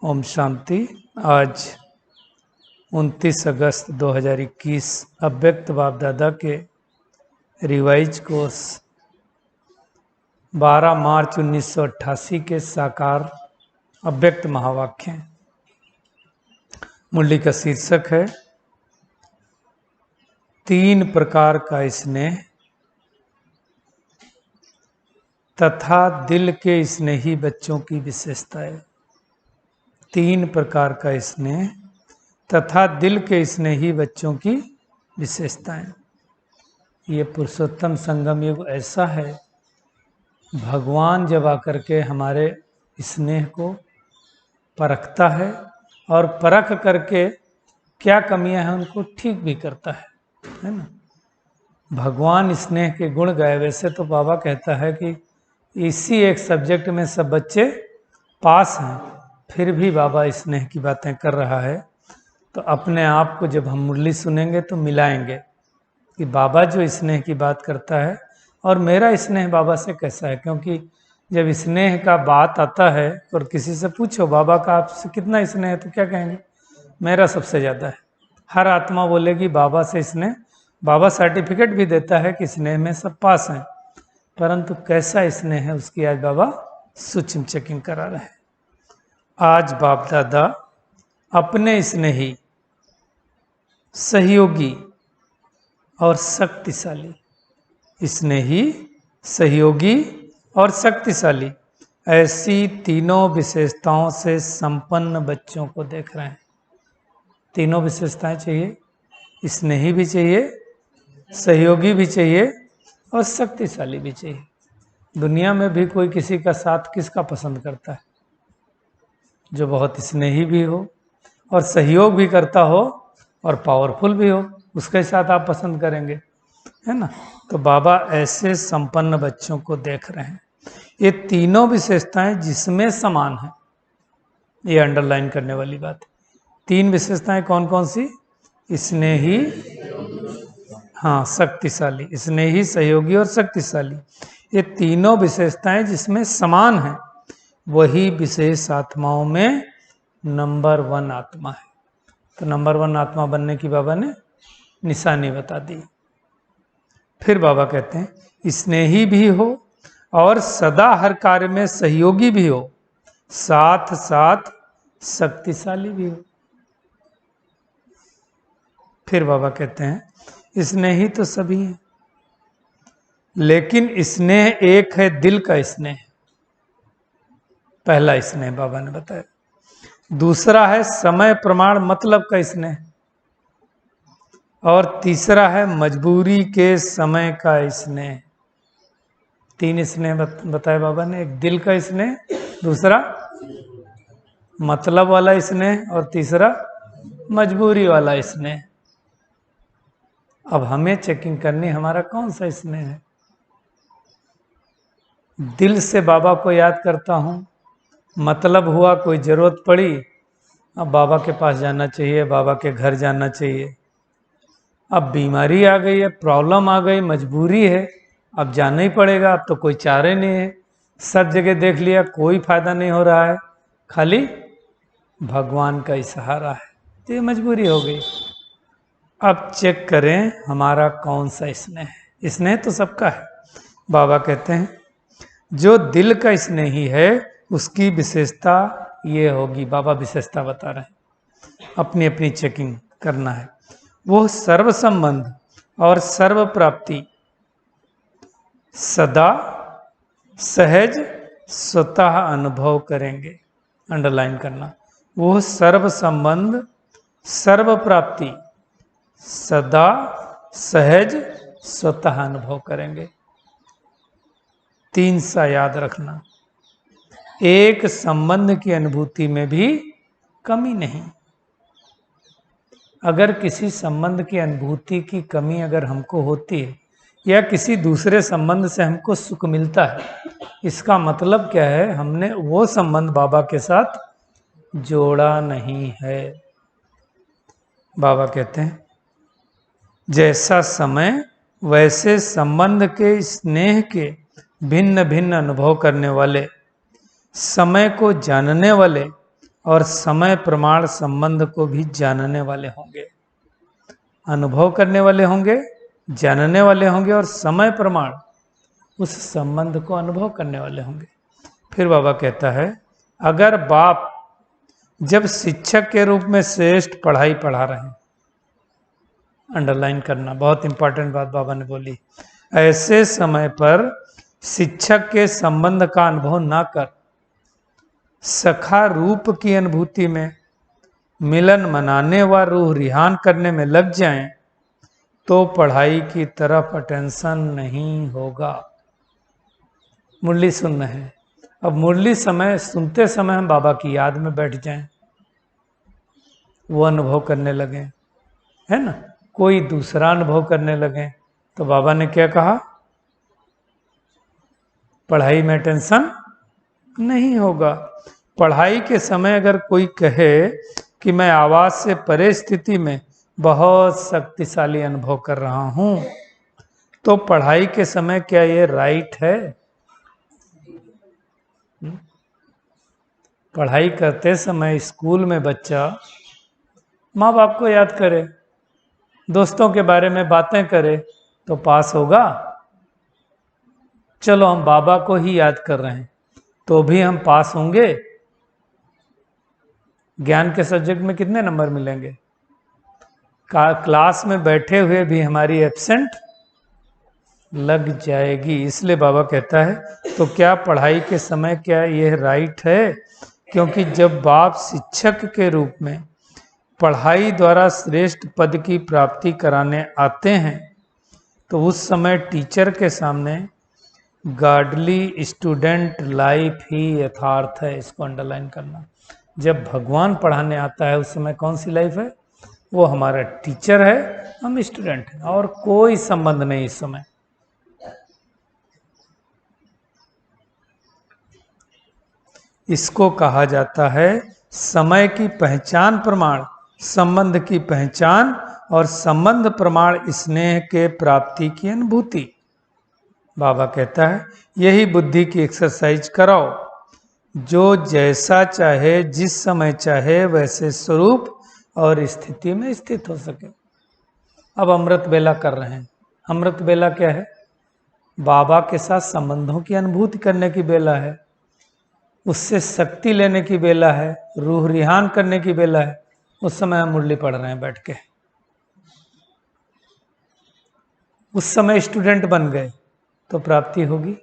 ओम शांति। आज 29 अगस्त 2021 अव्यक्त बाप दादा के रिवाइज कोर्स 12 मार्च 1988 के साकार अव्यक्त महावाक्य। मुरली का शीर्षक है 3 प्रकार का स्नेह तथा दिल के स्नेही बच्चों की विशेषताएं। 3 प्रकार का स्नेह तथा दिल के स्नेही बच्चों की विशेषताएं। ये पुरुषोत्तम संगम युग ऐसा है, भगवान जब आकर के हमारे स्नेह को परखता है और परख करके क्या कमियां हैं उनको ठीक भी करता है ना। भगवान स्नेह के गुण गाए। वैसे तो बाबा कहता है कि इसी एक सब्जेक्ट में सब बच्चे पास हैं, फिर भी बाबा स्नेह की बातें कर रहा है। तो अपने आप को जब हम मुरली सुनेंगे तो मिलाएंगे कि बाबा जो स्नेह की बात करता है और मेरा स्नेह बाबा से कैसा है। क्योंकि जब स्नेह का बात आता है और किसी से पूछो बाबा का आपसे कितना स्नेह है, तो क्या कहेंगे, मेरा सबसे ज़्यादा है। हर आत्मा बोलेगी बाबा से स्नेह। बाबा सर्टिफिकेट भी देता है कि स्नेह में सब पास हैं, परंतु कैसा स्नेह है उसकी आज बाबा सूक्ष्म चेकिंग करा रहे हैं। आज बाप दादा अपने स्नेही, सहयोगी और शक्तिशाली, स्नेही, सहयोगी और शक्तिशाली, ऐसी तीनों विशेषताओं से संपन्न बच्चों को देख रहे हैं। तीनों विशेषताएं चाहिए, स्नेही भी चाहिए, सहयोगी भी चाहिए और शक्तिशाली भी चाहिए। दुनिया में भी कोई किसी का साथ किसका पसंद करता है, जो बहुत स्नेही भी हो और सहयोग भी करता हो और पावरफुल भी हो, उसके साथ आप पसंद करेंगे, है ना। तो बाबा ऐसे संपन्न बच्चों को देख रहे हैं। ये तीनों विशेषताएं जिसमें समान है, ये अंडरलाइन करने वाली बात है। तीन विशेषताएं कौन कौन सी, स्नेही, हाँ शक्तिशाली, स्नेही, सहयोगी और शक्तिशाली, ये तीनों विशेषताएं जिसमें समान है, वही विशेष आत्माओं में नंबर 1 आत्मा है। तो नंबर 1 आत्मा बनने की बाबा ने निशानी बता दी। फिर बाबा कहते हैं स्नेही भी हो और सदा हर कार्य में सहयोगी भी हो, साथ साथ शक्तिशाली भी हो। फिर बाबा कहते हैं स्नेही तो सभी हैं, लेकिन स्नेह एक है दिल का स्नेह। पहला स्नेह बाबा ने बताया। दूसरा है समय प्रमाण मतलब का स्नेह, और तीसरा है मजबूरी के समय का स्नेह। तीन स्नेह बताए बाबा ने, एक दिल का स्नेह, दूसरा मतलब वाला स्नेह और तीसरा मजबूरी वाला स्नेह। अब हमें चेकिंग करनी हमारा कौन सा स्नेह है। दिल से बाबा को याद करता हूँ, मतलब हुआ कोई ज़रूरत पड़ी, अब बाबा के पास जाना चाहिए, बाबा के घर जाना चाहिए। अब बीमारी आ गई है, प्रॉब्लम आ गई, मजबूरी है, अब जाना ही पड़ेगा, अब तो कोई चारे नहीं है। सब जगह देख लिया, कोई फायदा नहीं हो रहा है, खाली भगवान का ही सहारा है, तो ये मजबूरी हो गई। अब चेक करें हमारा कौन सा स्नेह है। स्नेह तो सबका है। बाबा कहते हैं जो दिल का स्नेही है उसकी विशेषता ये होगी। बाबा विशेषता बता रहे हैं, अपनी अपनी चेकिंग करना है। वो सर्व संबंध और सर्व प्राप्ति सदा सहज स्वतः अनुभव करेंगे। अंडरलाइन करना, वो सर्व संबंध सर्व प्राप्ति सदा सहज स्वतः अनुभव करेंगे। तीन सा याद रखना, एक संबंध की अनुभूति में भी कमी नहीं। अगर किसी संबंध की अनुभूति की कमी अगर हमको होती है या किसी दूसरे संबंध से हमको सुख मिलता है, इसका मतलब क्या है, हमने वो संबंध बाबा के साथ जोड़ा नहीं है। बाबा कहते हैं जैसा समय वैसे संबंध के स्नेह के भिन्न भिन्न अनुभव करने वाले, समय को जानने वाले और समय प्रमाण संबंध को भी जानने वाले होंगे। अनुभव करने वाले होंगे, जानने वाले होंगे और समय प्रमाण उस संबंध को अनुभव करने वाले होंगे। फिर बाबा कहता है अगर बाप जब शिक्षक के रूप में श्रेष्ठ पढ़ाई पढ़ा रहे हैं, अंडरलाइन करना, बहुत इंपॉर्टेंट बात बाबा ने बोली, ऐसे समय पर शिक्षक के संबंध का अनुभव ना कर सखा रूप की अनुभूति में मिलन मनाने व रूह रिहान करने में लग जाएं, तो पढ़ाई की तरफ अटेंशन नहीं होगा। मुरली सुनना है, अब मुरली समय सुनते समय हम बाबा की याद में बैठ जाएं, वो अनुभव करने लगे, है ना, कोई दूसरा अनुभव करने लगे, तो बाबा ने क्या कहा, पढ़ाई में टेंशन नहीं होगा। पढ़ाई के समय अगर कोई कहे कि मैं आवाज से परे स्थिति में बहुत शक्तिशाली अनुभव कर रहा हूं, तो पढ़ाई के समय क्या ये राइट है? पढ़ाई करते समय स्कूल में बच्चा माँ बाप को याद करे, दोस्तों के बारे में बातें करे तो पास होगा? चलो हम बाबा को ही याद कर रहे हैं तो भी हम पास होंगे? ज्ञान के सब्जेक्ट में कितने नंबर मिलेंगे? क्लास में बैठे हुए भी हमारी एब्सेंट लग जाएगी। इसलिए बाबा कहता है तो क्या पढ़ाई के समय क्या यह राइट है? क्योंकि जब बाप शिक्षक के रूप में पढ़ाई द्वारा श्रेष्ठ पद की प्राप्ति कराने आते हैं तो उस समय टीचर के सामने गॉडली स्टूडेंट लाइफ ही यथार्थ है। इसको अंडरलाइन करना। जब भगवान पढ़ाने आता है उस समय कौन सी लाइफ है? वो हमारा टीचर है, हम स्टूडेंट हैं, और कोई संबंध नहीं इस समय। इसको कहा जाता है समय की पहचान प्रमाण, संबंध की पहचान और संबंध प्रमाण स्नेह के प्राप्ति की अनुभूति। बाबा कहता है यही बुद्धि की एक्सरसाइज कराओ, जो जैसा चाहे जिस समय चाहे वैसे स्वरूप और स्थिति में स्थित हो सके। अब अमृत बेला कर रहे हैं। अमृत बेला क्या है? बाबा के साथ संबंधों की अनुभूति करने की बेला है, उससे शक्ति लेने की बेला है, रूह रिहान करने की बेला है। उस समय हम मुरली पढ़ रहे हैं बैठ के। उस समय स्टूडेंट बन गए तो प्राप्ति होगी?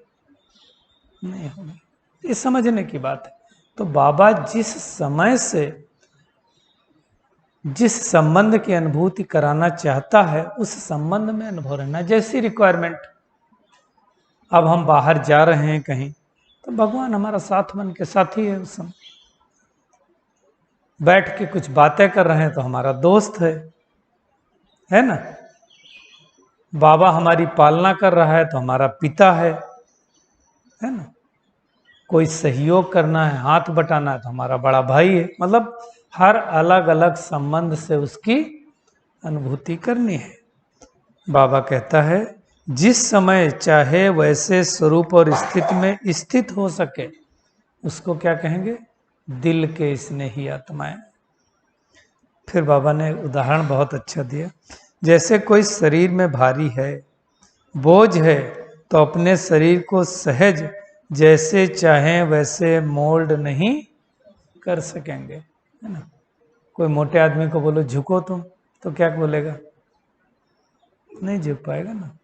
नहीं होगी। ये समझने की बात है। तो बाबा जिस समय से जिस संबंध की अनुभूति कराना चाहता है उस संबंध में अनुभव रहना। जैसी रिक्वायरमेंट, अब हम बाहर जा रहे हैं कहीं तो भगवान हमारा साथ बन के साथी है। उस समय बैठ के कुछ बातें कर रहे हैं तो हमारा दोस्त है ना। बाबा हमारी पालना कर रहा है तो हमारा पिता है ना। कोई सहयोग करना है, हाथ बटाना है तो हमारा बड़ा भाई है। मतलब हर अलग अलग संबंध से उसकी अनुभूति करनी है। बाबा कहता है जिस समय चाहे वैसे स्वरूप और स्थिति में स्थित हो सके उसको क्या कहेंगे? दिल के स्नेही आत्माएं। फिर बाबा ने उदाहरण बहुत अच्छा दिया। जैसे कोई शरीर में भारी है, बोझ है, तो अपने शरीर को सहज जैसे चाहें वैसे मोल्ड नहीं कर सकेंगे, है ना। कोई मोटे आदमी को बोलो झुको तुम, तो क्या बोलेगा? नहीं झुक पाएगा ना।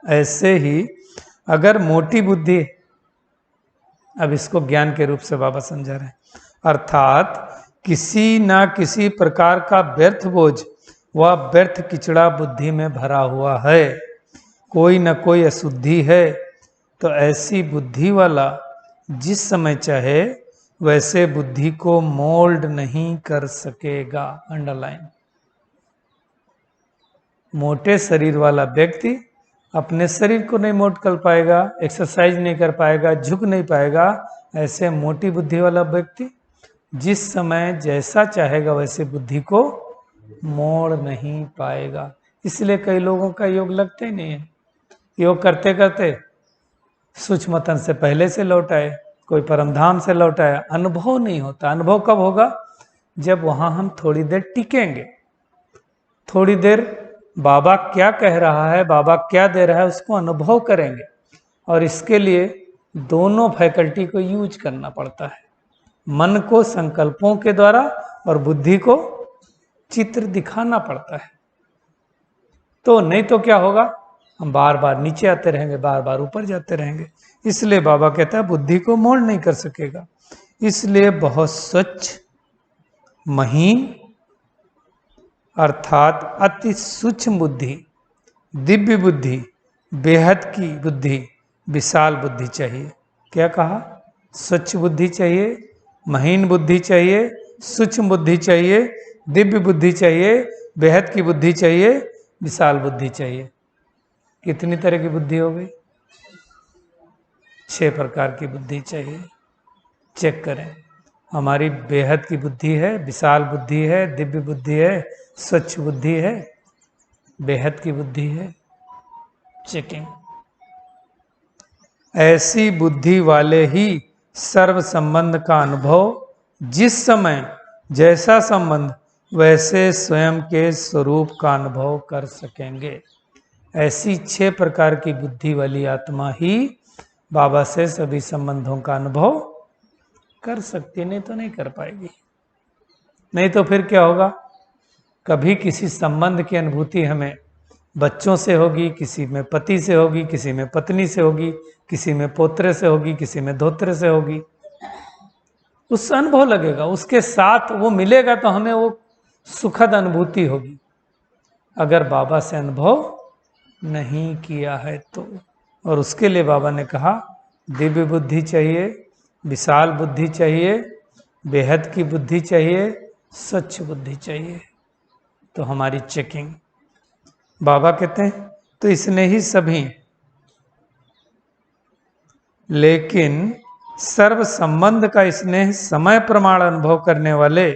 ऐसे ही अगर मोटी बुद्धि, अब इसको ज्ञान के रूप से बाबा समझा रहे हैं, अर्थात किसी ना किसी प्रकार का व्यर्थ बोझ व व्यर्थ किचड़ा बुद्धि में भरा हुआ है, कोई न कोई अशुद्धि है, तो ऐसी बुद्धि वाला जिस समय चाहे वैसे बुद्धि को मोल्ड नहीं कर सकेगा। अंडरलाइन। मोटे शरीर वाला व्यक्ति अपने शरीर को नहीं मोल्ड कर पाएगा, एक्सरसाइज नहीं कर पाएगा, झुक नहीं पाएगा। ऐसे मोटी बुद्धि वाला व्यक्ति जिस समय जैसा चाहेगा वैसे बुद्धि को मोड़ नहीं पाएगा। इसलिए कई लोगों का योग लगते ही नहीं है। योग करते करते सूक्ष्म तन से पहले से लौट आए, कोई परमधाम से लौट आया, अनुभव नहीं होता। अनुभव कब होगा? जब वहां हम थोड़ी देर टिकेंगे, थोड़ी देर बाबा क्या कह रहा है, बाबा क्या दे रहा है, उसको अनुभव करेंगे। और इसके लिए दोनों फैकल्टी को यूज करना पड़ता है, मन को संकल्पों के द्वारा और बुद्धि को चित्र दिखाना पड़ता है। तो नहीं तो क्या होगा? हम बार बार नीचे आते रहेंगे, बार बार ऊपर जाते रहेंगे। इसलिए बाबा कहता है बुद्धि को मोड़ नहीं कर सकेगा। इसलिए बहुत स्वच्छ, महीन अर्थात अति सूक्ष्म बुद्धि, दिव्य बुद्धि, बेहद की बुद्धि, विशाल बुद्धि चाहिए। क्या कहा? स्वच्छ बुद्धि चाहिए, महीन बुद्धि चाहिए, सूक्ष्म बुद्धि चाहिए, दिव्य बुद्धि चाहिए, बेहद की बुद्धि चाहिए, विशाल बुद्धि चाहिए। कितनी तरह की बुद्धि हो गई? 6 प्रकार की बुद्धि चाहिए। चेक करें, हमारी बेहद की बुद्धि है, विशाल बुद्धि है, दिव्य बुद्धि है, स्वच्छ बुद्धि है। बेहद की बुद्धि है। चेकिंग। ऐसी बुद्धि वाले ही सर्व संबंध का अनुभव जिस समय जैसा संबंध वैसे स्वयं के स्वरूप का अनुभव कर सकेंगे। ऐसी 6 प्रकार की बुद्धि वाली आत्मा ही बाबा से सभी संबंधों का अनुभव कर सकती है, नहीं तो नहीं कर पाएगी। नहीं तो फिर क्या होगा, कभी किसी संबंध की अनुभूति हमें बच्चों से होगी, किसी में पति से होगी, किसी में पत्नी से होगी, किसी में पोत्रे से होगी, किसी में धोत्रे से होगी। उससे अनुभव लगेगा, उसके साथ वो मिलेगा तो हमें वो सुखद अनुभूति होगी। अगर बाबा से अनुभव नहीं किया है तो, और उसके लिए बाबा ने कहा दिव्य बुद्धि चाहिए, विशाल बुद्धि चाहिए, बेहद की बुद्धि चाहिए, सच्च बुद्धि चाहिए। तो हमारी चेकिंग बाबा कहते हैं तो इसने ही सभी, लेकिन सर्व संबंध का स्नेह समय प्रमाण अनुभव करने वाले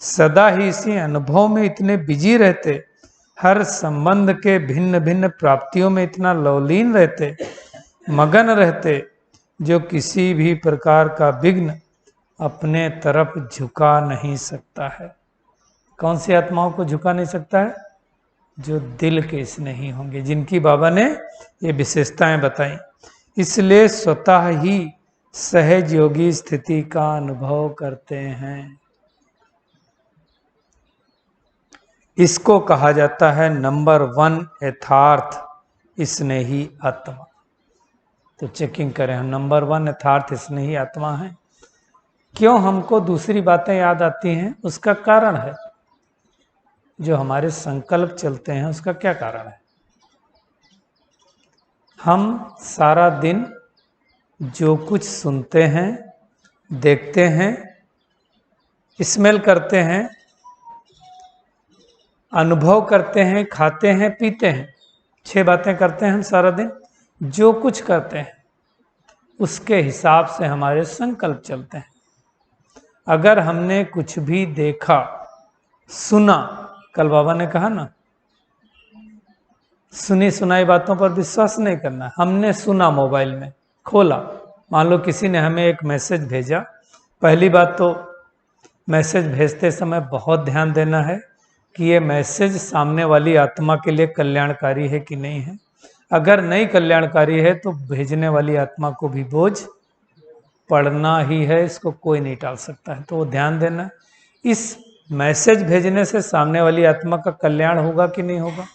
सदा ही इसी अनुभव में इतने बिजी रहते, हर संबंध के भिन्न भिन्न प्राप्तियों में इतना लवलीन रहते, मगन रहते, जो किसी भी प्रकार का विघ्न अपने तरफ झुका नहीं सकता है। कौन सी आत्माओं को झुका नहीं सकता है? जो दिल के स्नेही होंगे, जिनकी बाबा ने ये विशेषताएं बताई। इसलिए स्वतः ही सहज योगी स्थिति का अनुभव करते हैं। इसको कहा जाता है नंबर 1 यथार्थ स्नेही आत्मा। तो चेकिंग करें हम, नंबर 1 यथार्थ स्नेही आत्मा है। क्यों हमको दूसरी बातें याद आती हैं? उसका कारण है, जो हमारे संकल्प चलते हैं उसका क्या कारण है। हम सारा दिन जो कुछ सुनते हैं, देखते हैं, स्मेल करते हैं, अनुभव करते हैं, खाते हैं, पीते हैं, 6 बातें करते हैं हम सारा दिन। जो कुछ करते हैं उसके हिसाब से हमारे संकल्प चलते हैं। अगर हमने कुछ भी देखा, सुना, कल बाबा ने कहा ना, सुनी सुनाई बातों पर विश्वास नहीं करना। हमने सुना, मोबाइल में खोला, मान लो किसी ने हमें एक मैसेज भेजा। पहली बात तो मैसेज भेजते समय बहुत ध्यान देना है कि ये मैसेज सामने वाली आत्मा के लिए कल्याणकारी है कि नहीं है। अगर नहीं कल्याणकारी है तो भेजने वाली आत्मा को भी बोझ पढ़ना ही है, इसको कोई नहीं टाल सकता है। तो वो ध्यान देना, इस मैसेज भेजने से सामने वाली आत्मा का कल्याण होगा कि नहीं होगा।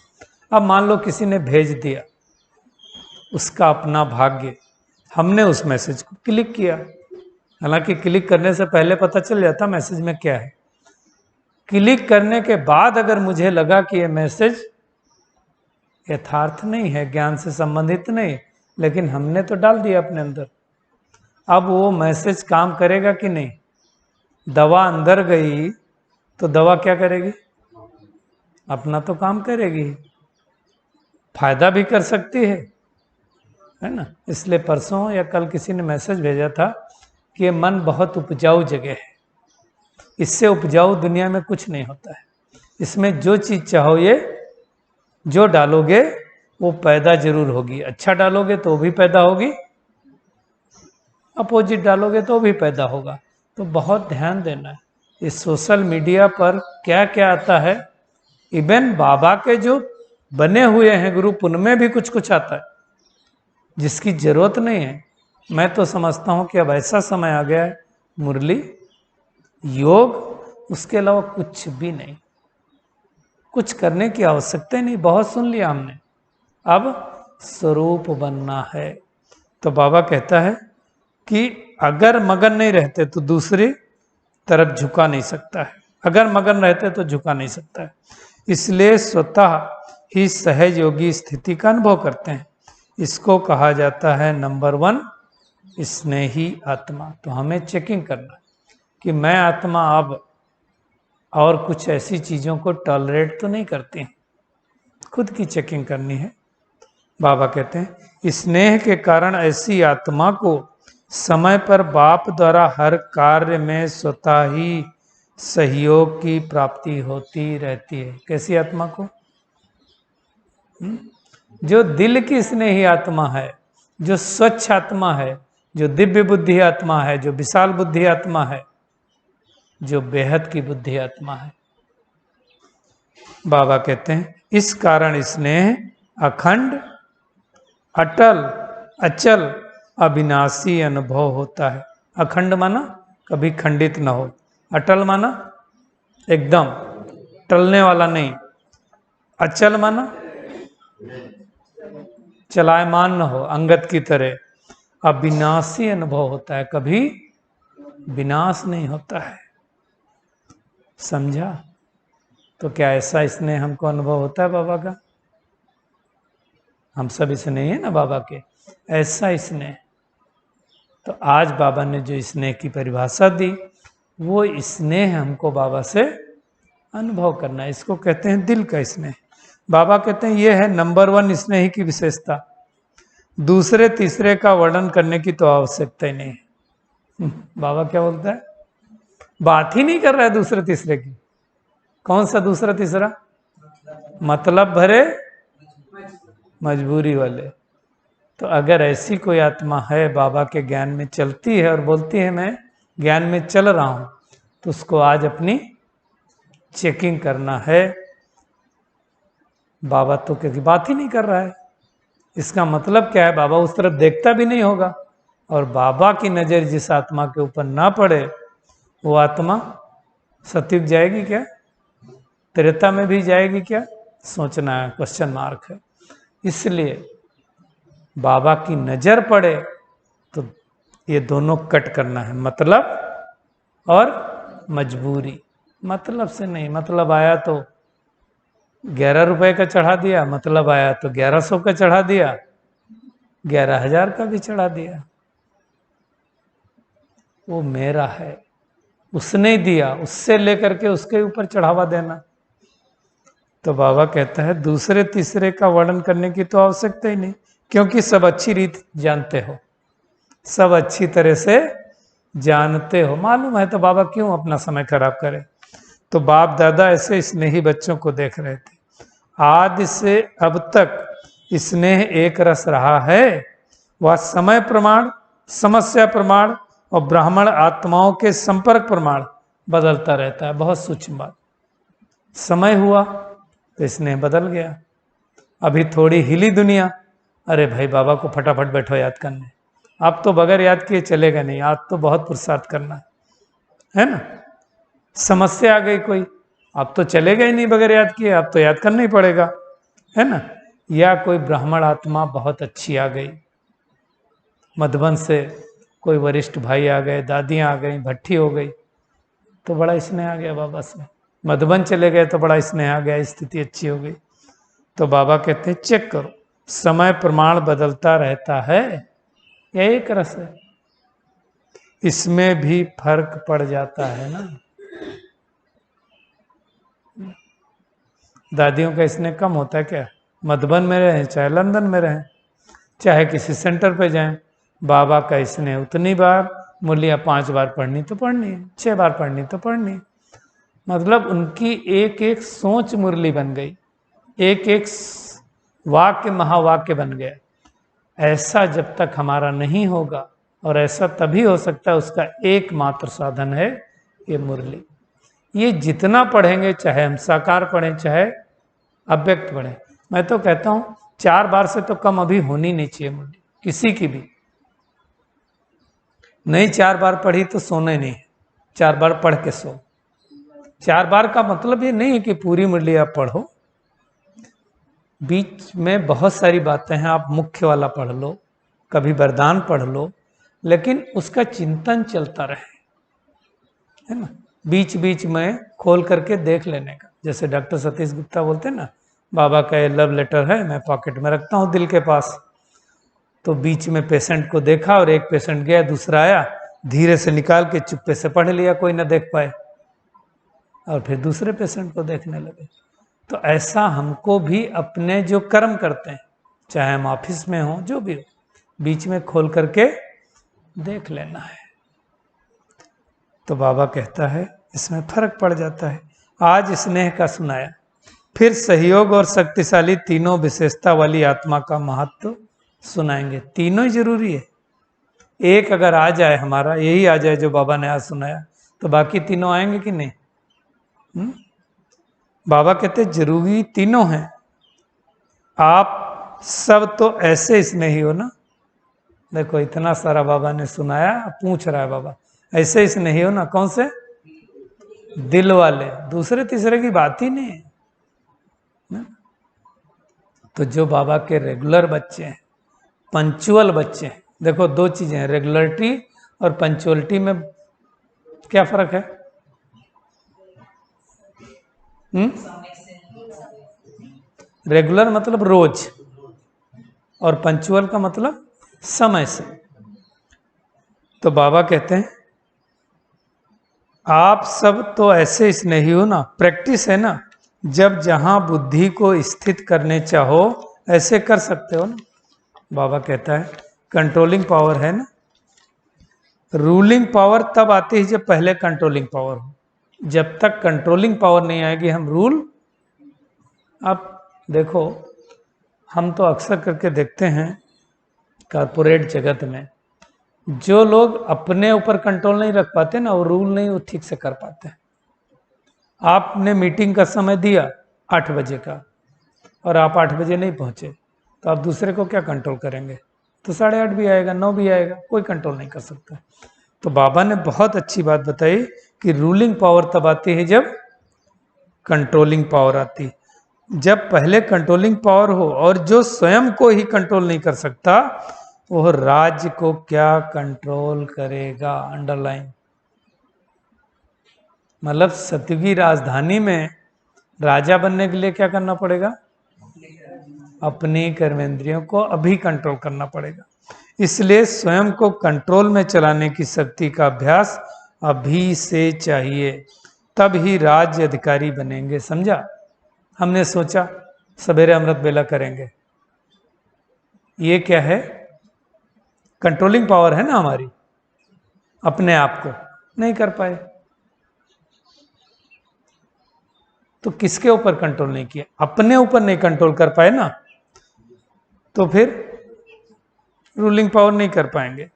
अब मान लो किसी ने भेज दिया, उसका अपना भाग्य, हमने उस मैसेज को क्लिक किया। हालांकि क्लिक करने से पहले पता चल जाता मैसेज में क्या है। क्लिक करने के बाद अगर मुझे लगा कि ये मैसेज यथार्थ नहीं है, ज्ञान से संबंधित नहीं, लेकिन हमने तो डाल दिया अपने अंदर, अब वो मैसेज काम करेगा कि नहीं। दवा अंदर गई तो दवा क्या करेगी? अपना तो काम करेगी, फायदा भी कर सकती है ना। इसलिए परसों या कल किसी ने मैसेज भेजा था कि ये मन बहुत उपजाऊ जगह है, इससे उपजाऊ दुनिया में कुछ नहीं होता है। इसमें जो चीज चाहो, ये जो डालोगे वो पैदा जरूर होगी। अच्छा डालोगे तो भी पैदा होगी, अपोजिट डालोगे तो भी पैदा होगा। तो बहुत ध्यान देना है। इस सोशल मीडिया पर क्या क्या आता है, इवन बाबा के जो बने हुए हैं ग्रुप, उनमें भी कुछ कुछ आता है जिसकी जरूरत नहीं है। मैं तो समझता हूँ कि अब ऐसा समय आ गया है, मुरली, योग, उसके अलावा कुछ भी नहीं, कुछ करने की आवश्यकता ही नहीं। बहुत सुन लिया हमने, अब स्वरूप बनना है। तो बाबा कहता है कि अगर मगन नहीं रहते तो दूसरी तरफ झुका नहीं सकता है, अगर मगन रहते तो झुका नहीं सकता है। इसलिए स्वतः ही सहज योगी स्थिति का अनुभव करते हैं। इसको कहा जाता है नंबर 1 स्नेही आत्मा। तो हमें चेकिंग करना कि मैं आत्मा अब और कुछ ऐसी चीज़ों को टॉलरेट तो नहीं करती, खुद की चेकिंग करनी है। बाबा कहते हैं स्नेह के कारण ऐसी आत्मा को समय पर बाप द्वारा हर कार्य में स्वतः ही सहयोग की प्राप्ति होती रहती है। कैसी आत्मा को? जो दिल की स्नेही आत्मा है, जो स्वच्छ आत्मा है, जो दिव्य बुद्धि आत्मा है, जो विशाल बुद्धि आत्मा है, जो बेहद की बुद्धि आत्मा है, बाबा कहते हैं इस कारण स्नेह अखंड, अटल, अचल, अविनाशी अनुभव होता है। अखंड माना कभी खंडित न हो, अटल माना एकदम टलने वाला नहीं, अचल माना चलायमान न हो, अंगत की तरह, अविनाशी अनुभव होता है, कभी विनाश नहीं होता है। समझा? तो क्या ऐसा स्नेह हमको अनुभव होता है बाबा का? हम सब स्नेह है ना बाबा के, ऐसा स्नेह। तो आज बाबा ने जो स्नेह की परिभाषा दी, वो स्नेह हमको बाबा से अनुभव करना है। इसको कहते हैं दिल का स्नेह। बाबा कहते हैं ये है नंबर 1 स्नेह की विशेषता। दूसरे तीसरे का वर्णन करने की तो आवश्यकता ही नहीं। बाबा क्या बोलता है? बात ही नहीं कर रहा है दूसरे तीसरे की। कौन सा दूसरा तीसरा? मतलब भरे मजबूरी वाले। तो अगर ऐसी कोई आत्मा है बाबा के ज्ञान में चलती है और बोलती है मैं ज्ञान में चल रहा हूं, तो उसको आज अपनी चेकिंग करना है। बाबा तो क्योंकि बात ही नहीं कर रहा है, इसका मतलब क्या है? बाबा उस तरफ देखता भी नहीं होगा, और बाबा की नजर जिस आत्मा के ऊपर ना पड़े वो आत्मा सतयुग जाएगी क्या? त्रेता में भी जाएगी क्या? सोचना है, क्वेश्चन मार्क है। इसलिए बाबा की नजर पड़े तो ये दोनों कट करना है, मतलब और मजबूरी। मतलब से नहीं, मतलब आया तो 11 रुपए का चढ़ा दिया, मतलब आया तो 1100 का चढ़ा दिया, 11,000 का भी चढ़ा दिया, वो मेरा है, उसने दिया, उससे लेकर के उसके ऊपर चढ़ावा देना। तो बाबा कहता है दूसरे तीसरे का वर्णन करने की तो आवश्यकता ही नहीं, क्योंकि सब अच्छी रीत जानते हो, सब अच्छी तरह से जानते हो, मालूम है, तो बाबा क्यों अपना समय खराब करे। तो बाप दादा ऐसे स्नेही बच्चों को देख रहे थे। आदि से अब तक स्नेह एक रस रहा है, वह समय प्रमाण, समस्या प्रमाण और ब्राह्मण आत्माओं के संपर्क प्रमाण बदलता रहता है। बहुत सूक्ष्म बात। समय हुआ तो स्नेह बदल गया। अभी थोड़ी हिली दुनिया, अरे भाई बाबा को फटाफट बैठो याद करने। आप तो बगैर याद किए चलेगा नहीं, आज तो बहुत पुरुषार्थ करना है ना। समस्या आ गई कोई, आप तो चलेगा ही नहीं बगैर याद किए, आप तो याद करना ही पड़ेगा, है ना। या कोई ब्राह्मण आत्मा बहुत अच्छी आ गई, मधुबन से कोई वरिष्ठ भाई आ गए, दादियाँ आ गई, भट्ठी हो गई, तो बड़ा स्नेह आ गया बाबा से। मधुबन चले गए तो बड़ा स्नेह आ गया, स्थिति अच्छी हो गई। तो बाबा कहते हैं चेक करो, समय प्रमाण बदलता रहता है, यह एक रस है, इसमें भी फर्क पड़ जाता है ना। दादियों का स्नेह कम होता है क्या? मधुबन में रहें चाहे लंदन में रहें, चाहे किसी सेंटर पे जाएं, बाबा का स्नेह उतनी बार, मुरलियाँ 5 बार पढ़नी तो पढ़नी है, 6 बार पढ़नी तो पढ़नी है। मतलब उनकी एक एक सोच मुरली बन गई, एक एक वाक्य महावाक्य बन गया। ऐसा जब तक हमारा नहीं होगा, और ऐसा तभी हो सकता है, उसका एकमात्र साधन है ये मुरली। ये जितना पढ़ेंगे, चाहे हम साकार पढ़ें चाहे अव्यक्त पढ़ें, मैं तो कहता हूँ 4 बार से तो कम अभी होनी नहीं चाहिए मुरली किसी की भी। नहीं 4 बार पढ़ी तो सोने नहीं, 4 बार पढ़ के सो। 4 बार का मतलब ये नहीं है कि पूरी मुरली आप पढ़ो, बीच में बहुत सारी बातें हैं, आप मुख्य वाला पढ़ लो, कभी वरदान पढ़ लो, लेकिन उसका चिंतन चलता रहे, है ना। बीच बीच में खोल करके देख लेने का, जैसे डॉक्टर सतीश गुप्ता बोलते हैं ना, बाबा का ये लव लेटर है, मैं पॉकेट में रखता हूँ दिल के पास। तो बीच में पेशेंट को देखा, और एक पेशेंट गया, दूसरा आया, धीरे से निकाल के चुप्पे से पढ़ लिया, कोई ना देख पाए, और फिर दूसरे पेशेंट को देखने लगे। तो ऐसा हमको भी अपने जो कर्म करते हैं, चाहे हम ऑफिस में हो, जो भी हो, बीच में खोल करके देख लेना है। तो बाबा कहता है इसमें फर्क पड़ जाता है। आज स्नेह का सुनाया, फिर सहयोग और शक्तिशाली तीनों विशेषता वाली आत्मा का महत्व सुनाएंगे। तीनों ही जरूरी है। एक अगर आ जाए, हमारा यही आ जाए जो बाबा ने आज सुनाया, तो बाकी तीनों आएंगे कि नहीं? बाबा कहते जरूरी तीनों हैं। आप सब तो ऐसे स्नेही हो ना। देखो इतना सारा बाबा ने सुनाया, पूछ रहा है बाबा ऐसे स्नेही हो ना? कौन से? दिल वाले। दूसरे तीसरे की बात ही नहीं है ना? तो जो बाबा के रेगुलर बच्चे हैं, पंचुअल बच्चे हैं। देखो दो चीजें हैं, रेगुलरिटी और पंचुअलिटी में क्या फर्क है? रेगुलर मतलब रोज, और पंचुअल का मतलब समय से। तो बाबा कहते हैं आप सब तो ऐसे स्नेही हो ना। प्रैक्टिस है ना, जब जहां बुद्धि को स्थित करने चाहो ऐसे कर सकते हो ना। बाबा कहता है कंट्रोलिंग पावर है ना। रूलिंग पावर तब आती है जब पहले कंट्रोलिंग पावर हो। जब तक कंट्रोलिंग पावर नहीं आएगी हम रूल। अब देखो हम तो अक्सर करके देखते हैं कारपोरेट जगत में, जो लोग अपने ऊपर कंट्रोल नहीं रख पाते ना, वो रूल नहीं वो ठीक से कर पाते। आपने मीटिंग का समय दिया 8 बजे का और आप 8 बजे नहीं पहुंचे, तो आप दूसरे को क्या कंट्रोल करेंगे? तो 8:30 भी आएगा, 9 भी आएगा, कोई कंट्रोल नहीं कर सकता। तो बाबा ने बहुत अच्छी बात बताई कि रूलिंग पावर तब आती है जब कंट्रोलिंग पावर आती। जब पहले कंट्रोलिंग पावर हो, और जो स्वयं को ही कंट्रोल नहीं कर सकता वो राज्य को क्या कंट्रोल करेगा? अंडरलाइन। मतलब सतयुगी राजधानी में राजा बनने के लिए क्या करना पड़ेगा? अपनी कर्मेंद्रियों को अभी कंट्रोल करना पड़ेगा। इसलिए स्वयं को कंट्रोल में चलाने की शक्ति का अभ्यास अभी से चाहिए, तब ही राज्य अधिकारी बनेंगे। समझा? हमने सोचा सवेरे अमृत बेला करेंगे, ये क्या है? कंट्रोलिंग पावर है ना हमारी। अपने आप को नहीं कर पाए तो किसके ऊपर कंट्रोल नहीं किया? अपने ऊपर नहीं कंट्रोल कर पाए ना, तो फिर रूलिंग पावर नहीं कर पाएंगे।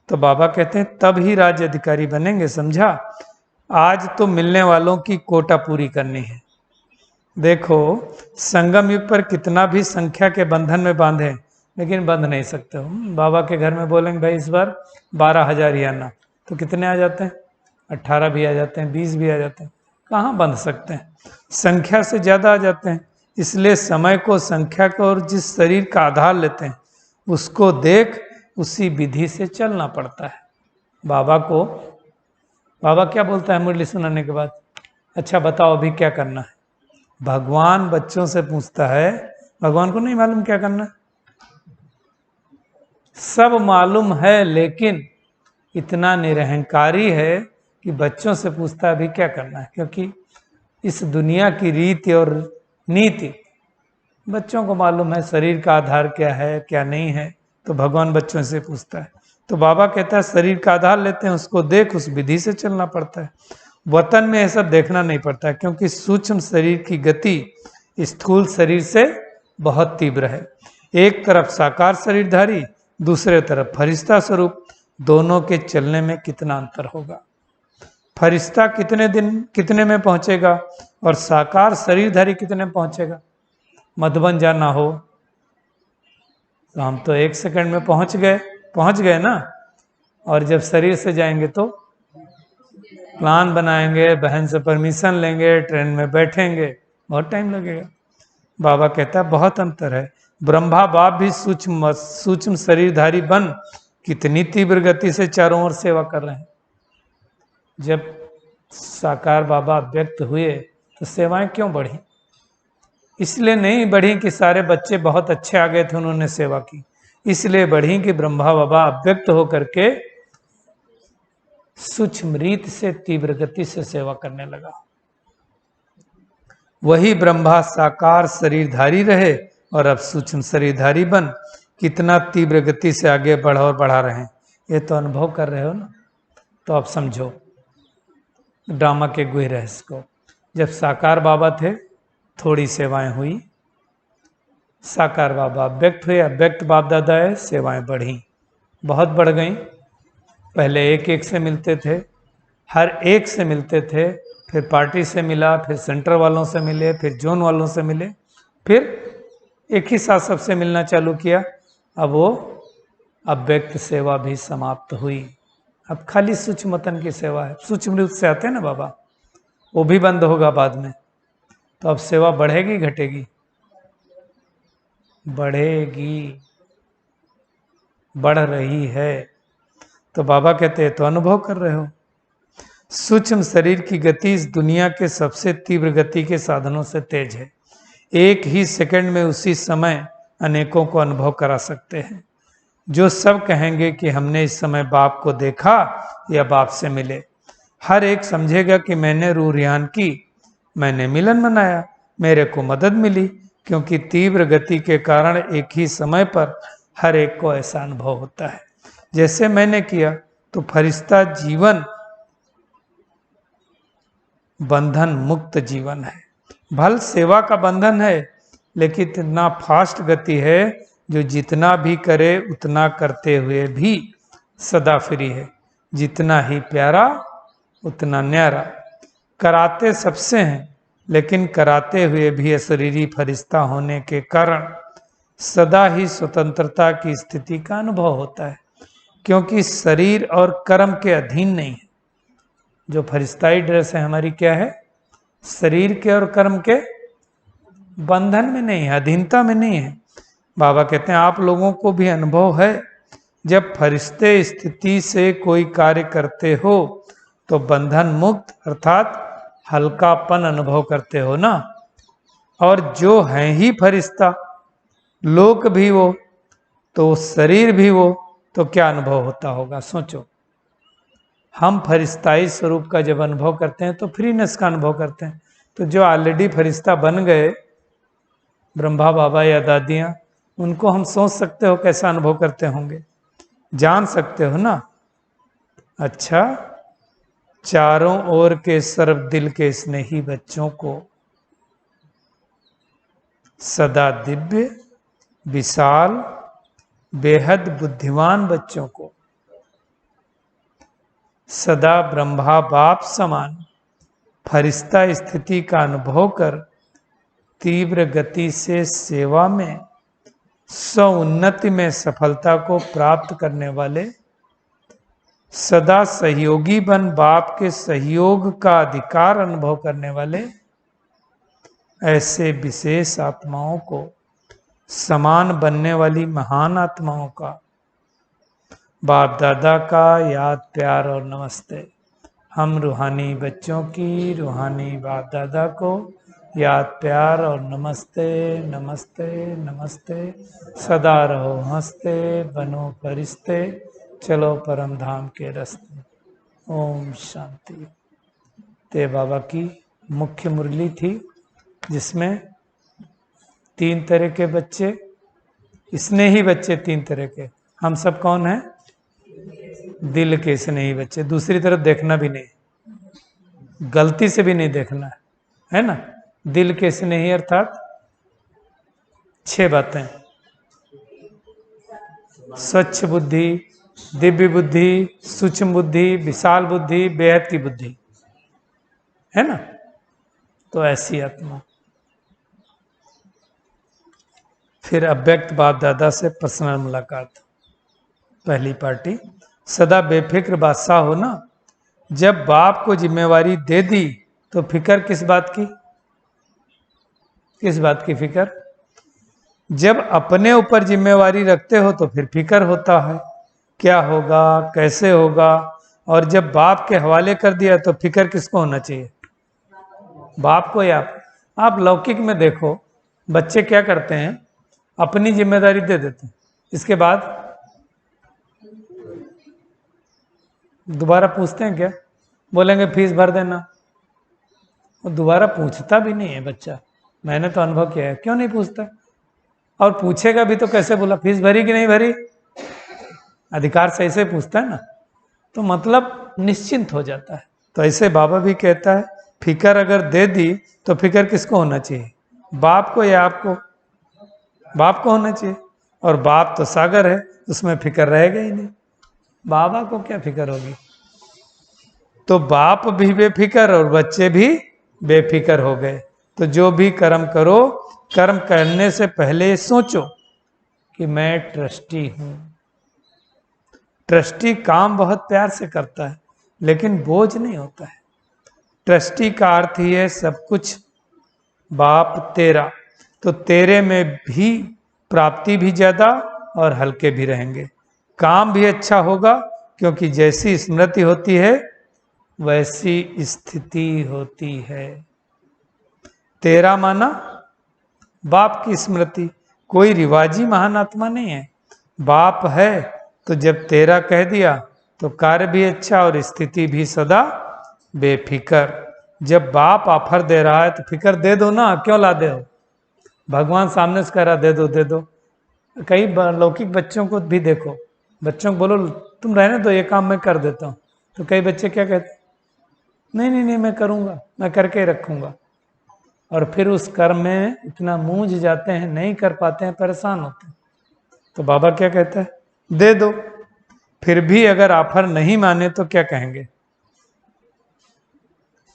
तो बाबा कहते हैं तब ही राज्य अधिकारी बनेंगे। समझा? आज तो मिलने वालों की कोटा पूरी करनी है। देखो संगम युग पर कितना भी संख्या के बंधन में बांधे, लेकिन बंध नहीं सकते हो। बाबा के घर में बोलेंगे भाई इस बार 12,000 ही आना, तो कितने आ जाते हैं? 18 भी आ जाते हैं, 20 भी आ जाते हैं। कहाँ बंध सकते हैं? संख्या से ज्यादा आ जाते हैं। इसलिए समय को संख्या को और जिस शरीर का आधार लेते हैं उसको देख उसी विधि से चलना पड़ता है। बाबा क्या बोलता है मुरली सुनाने के बाद? अच्छा बताओ अभी क्या करना है? भगवान बच्चों से पूछता है, भगवान को नहीं मालूम क्या करना है? सब मालूम है, लेकिन इतना निरहंकारी है कि बच्चों से पूछता है अभी क्या करना है। क्योंकि इस दुनिया की रीति और नीति बच्चों को मालूम है, शरीर का आधार क्या है क्या नहीं है, तो भगवान बच्चों से पूछता है। तो बाबा कहता है शरीर का आधार लेते हैं, उसको देख उस विधि से चलना पड़ता है। वतन में यह सब देखना नहीं पड़ता, क्योंकि सूक्ष्म शरीर की गति स्थूल शरीर से बहुत तीव्र है। एक तरफ साकार शरीरधारी, दूसरे तरफ फरिश्ता स्वरूप, दोनों के चलने में कितना अंतर होगा? फरिश्ता कितने में पहुंचेगा और साकार शरीरधारी कितने में पहुंचेगा? मधुबन जाना हो तो हम तो 1 सेकंड में पहुंच गए ना, और जब शरीर से जाएंगे तो प्लान बनाएंगे, बहन से परमिशन लेंगे, ट्रेन में बैठेंगे, बहुत टाइम लगेगा। बाबा कहता है बहुत अंतर है। ब्रह्मा बाप भी सूक्ष्म शरीरधारी बन कितनी तीव्र गति से चारों ओर सेवा कर रहे हैं। जब साकार बाबा व्यक्त हुए तो सेवाएं क्यों बढ़ी? इसलिए नहीं बढ़ी कि सारे बच्चे बहुत अच्छे आ गए थे उन्होंने सेवा की, इसलिए बढ़ी कि ब्रह्मा बाबा अव्यक्त होकर के सूक्ष्म रीत से तीव्र गति से सेवा करने लगा। वही ब्रह्मा साकार शरीरधारी रहे और अब सूक्ष्म शरीरधारी बन कितना तीव्र गति से आगे बढ़ा और बढ़ा रहे हैं। ये तो अनुभव कर रहे हो ना, तो अब समझो ड्रामा के गुह रहस्य को। जब साकार बाबा थे थोड़ी सेवाएं हुई, साकार बाबा व्यक्त हुए, अव्यक्त बाप दादा है, सेवाएं बढ़ी, बहुत बढ़ गई। पहले एक एक से मिलते थे, हर एक से मिलते थे, फिर पार्टी से मिला, फिर सेंटर वालों से मिले, फिर जोन वालों से मिले, फिर एक ही साथ सबसे मिलना चालू किया। अब वो अव्यक्त सेवा भी समाप्त हुई, अब खाली सूक्ष्मतन की सेवा है। सूक्ष्म रूप से आते हैं ना बाबा, वो भी बंद होगा बाद में। तो अब सेवा बढ़ेगी घटेगी? बढ़ेगी, बढ़ रही है। तो बाबा कहते हैं तो अनुभव कर रहे हो। सूक्ष्म शरीर की गति इस दुनिया के सबसे तीव्र गति के साधनों से तेज है। एक ही सेकंड में उसी समय अनेकों को अनुभव करा सकते हैं। जो सब कहेंगे कि हमने इस समय बाप को देखा या बाप से मिले, हर एक समझेगा कि मैंने रूह रियान की, मैंने मिलन मनाया, मेरे को मदद मिली, क्योंकि तीव्र गति के कारण एक ही समय पर हर एक को ऐसा अनुभव होता है जैसे मैंने किया। तो फरिश्ता जीवन बंधन मुक्त जीवन है। भल सेवा का बंधन है, लेकिन इतना फास्ट गति है जो जितना भी करे उतना करते हुए भी सदा फ्री है। जितना ही प्यारा उतना न्यारा। कराते सबसे हैं, लेकिन कराते हुए भी अशरीरी फरिश्ता होने के कारण सदा ही स्वतंत्रता की स्थिति का अनुभव होता है, क्योंकि शरीर और कर्म के अधीन नहीं है। जो फरिश्ताई ड्रेस है हमारी क्या है? शरीर के और कर्म के बंधन में नहीं है, अधीनता में नहीं है। बाबा कहते हैं आप लोगों को भी अनुभव है, जब फरिश्ते स्थिति से कोई कार्य करते हो तो बंधन मुक्त अर्थात हल्कापन अनुभव करते हो ना। और जो है ही फरिश्ता, लोक भी वो, तो शरीर भी वो, तो क्या अनुभव होता होगा? सोचो। हम फरिश्ताई स्वरूप का जब अनुभव करते हैं तो फ्रीनेस का अनुभव करते हैं। तो जो ऑलरेडी फरिश्ता बन गए, ब्रह्मा बाबा या दादियाँ, उनको हम सोच सकते हो कैसा अनुभव करते होंगे, जान सकते हो ना। अच्छा, चारों ओर के सर्व दिल के स्नेही बच्चों को, सदा दिव्य विशाल बेहद बुद्धिमान बच्चों को, सदा ब्रह्मा बाप समान फरिश्ता स्थिति का अनुभव कर तीव्र गति से सेवा में स्वउन्नति में सफलता को प्राप्त करने वाले, सदा सहयोगी बन बाप के सहयोग का अधिकार अनुभव करने वाले ऐसे विशेष आत्माओं को, समान बनने वाली महान आत्माओं का बाप दादा का याद प्यार और नमस्ते। हम रूहानी बच्चों की रूहानी बाप दादा को याद प्यार और नमस्ते नमस्ते नमस्ते। सदा रहो हंसते, बनो फरिश्ते, चलो परम धाम के रास्ते। ओम शांति। ते बाबा की मुख्य मुरली थी, जिसमें 3 तरह के बच्चे, स्नेही बच्चे 3 तरह के। हम सब कौन हैं? दिल के स्नेही बच्चे। दूसरी तरफ देखना भी नहीं, गलती से भी नहीं देखना है ना। दिल के स्नेही अर्थात 6 बातें: स्वच्छ बुद्धि, दिव्य बुद्धि, सूक्ष्म बुद्धि, विशाल बुद्धि, बेहद की बुद्धि, है ना। तो ऐसी आत्मा। फिर अव्यक्त बाप दादा से पर्सनल मुलाकात, पहली पार्टी। सदा बेफिक्र बादशाह हो ना। जब बाप को जिम्मेवारी दे दी तो फिक्र किस बात की? किस बात की फिक्र? जब अपने ऊपर जिम्मेवारी रखते हो तो फिर फिक्र होता है, क्या होगा, कैसे होगा। और जब बाप के हवाले कर दिया तो फिक्र किसको होना चाहिए? बाप को। या आप लौकिक में देखो, बच्चे क्या करते हैं, अपनी जिम्मेदारी दे देते हैं, इसके बाद दोबारा पूछते हैं क्या? बोलेंगे फीस भर देना। और दोबारा पूछता भी नहीं है बच्चा। मैंने तो अनुभव किया है, क्यों नहीं पूछता? और पूछेगा भी तो कैसे बोला, फीस भरी कि नहीं भरी? अधिकार से ऐसे पूछता है ना, तो मतलब निश्चिंत हो जाता है। तो ऐसे बाबा भी कहता है, फिक्र अगर दे दी तो फिक्र किसको होना चाहिए? बाप को या आपको? बाप को होना चाहिए, और बाप तो सागर है, उसमें फिक्र रहेगा ही नहीं, बाबा को क्या फिक्र होगी। तो बाप भी बेफिक्र और बच्चे भी बेफिक्र हो गए। तो जो भी कर्म करो, कर्म करने से पहले सोचो कि मैं ट्रस्टी हूं। ट्रस्टी काम बहुत प्यार से करता है, लेकिन बोझ नहीं होता है। ट्रस्टी का अर्थ ही है सब कुछ बाप तेरा, तो तेरे में भी प्राप्ति भी ज्यादा और हल्के भी रहेंगे, काम भी अच्छा होगा, क्योंकि जैसी स्मृति होती है वैसी स्थिति होती है। तेरा माना बाप की स्मृति, कोई रिवाजी महान आत्मा नहीं है, बाप है। तो जब तेरा कह दिया तो कार्य भी अच्छा और स्थिति भी सदा बेफिक्र। जब बाप ऑफर दे रहा है तो फिक्र दे दो ना, क्यों ला दे हो। भगवान सामने से कह रहा दे दो दे दो। कई लौकिक बच्चों को भी देखो, बच्चों को बोलो तुम रहने दो, ये काम मैं कर देता हूँ, तो कई बच्चे क्या कहते, नहीं नहीं नहीं मैं करूँगा, मैं करके ही रखूँगा। और फिर उस कर्म में इतना मूंझ जाते हैं, नहीं कर पाते हैं, परेशान होते हैं। तो बाबा क्या कहता है, दे दो। फिर भी अगर ऑफर नहीं माने तो क्या कहेंगे।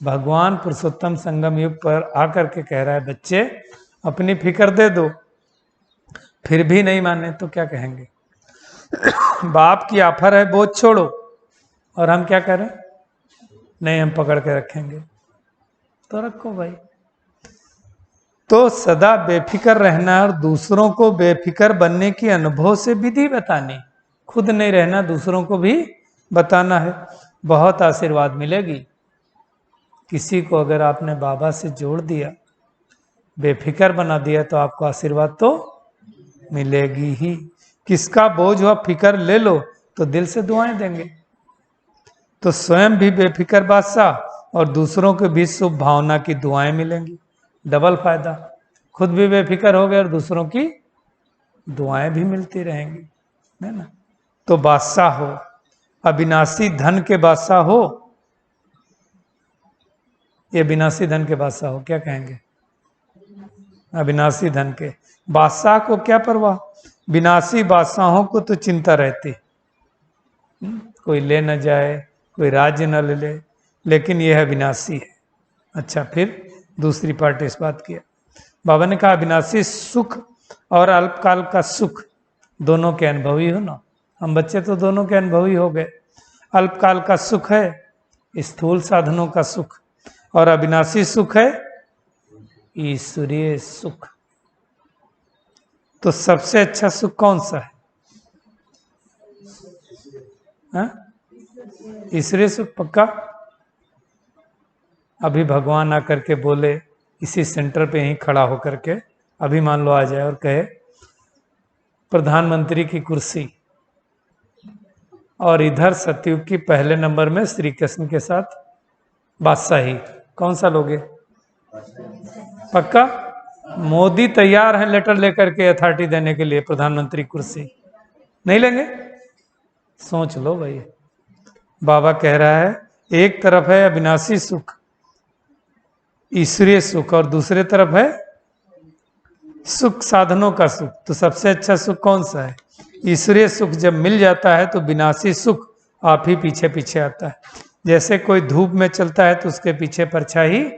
भगवान पुरुषोत्तम संगम युग पर आकर के कह रहा है बच्चे अपनी फिक्र दे दो, फिर भी नहीं माने तो क्या कहेंगे। बाप की ऑफर है बोझ छोड़ो, और हम क्या करें, नहीं हम पकड़ के रखेंगे। तो रखो भाई। तो सदा बेफिक्र रहना और दूसरों को बेफिक्र बनने की अनुभव से विधि बतानी, खुद नहीं रहना, दूसरों को भी बताना है, बहुत आशीर्वाद मिलेगी। किसी को अगर आपने बाबा से जोड़ दिया, बेफिक्र बना दिया, तो आपको आशीर्वाद तो मिलेगी ही। किसका बोझ हुआ फिक्र ले लो तो दिल से दुआएं देंगे। तो स्वयं भी बेफिक्र बादशाह और दूसरों के भी शुभ भावना की दुआएं मिलेंगी, डबल फायदा। खुद भी बेफिक्र हो गए और दूसरों की दुआएं भी मिलती रहेंगी, है ना। तो बादशाह हो, अविनाशी धन के बादशाह हो, ये विनाशी धन के बादशाह हो, क्या कहेंगे। अविनाशी धन के बादशाह को क्या परवाह, विनाशी बादशाहों को तो चिंता रहती, कोई ले न जाए, कोई राज्य न ले ले, लेकिन यह विनाशी है। अच्छा, फिर दूसरी पार्ट इस बात की, बाबा ने कहा अविनाशी सुख और अल्पकाल का सुख दोनों के अनुभवी हो ना। हम बच्चे तो दोनों के अनुभवी हो गए। अल्पकाल का सुख है स्थूल साधनों का सुख, और अविनाशी सुख है ईश्वरीय सुख। तो सबसे अच्छा सुख कौन सा है, ईश्वरीय सुख पक्का। अभी भगवान आकर के बोले इसी सेंटर पे यहीं खड़ा होकर के, अभी मान लो आ जाए और कहे प्रधानमंत्री की कुर्सी, और इधर सतयुग की पहले नंबर में श्री कृष्ण के साथ बादशाही, कौन सा लोगे। पक्का। मोदी तैयार है लेटर लेकर के अथॉरिटी देने के लिए, प्रधानमंत्री कुर्सी नहीं लेंगे। सोच लो भाई, बाबा कह रहा है एक तरफ है अविनाशी सुख ईश्वरीय सुख, और दूसरे तरफ है सुख साधनों का सुख। तो सबसे अच्छा सुख कौन सा है, ईश्वरीय सुख। जब मिल जाता है तो विनाशी सुख आप ही पीछे पीछे आता है। जैसे कोई धूप में चलता है तो उसके पीछे परछाई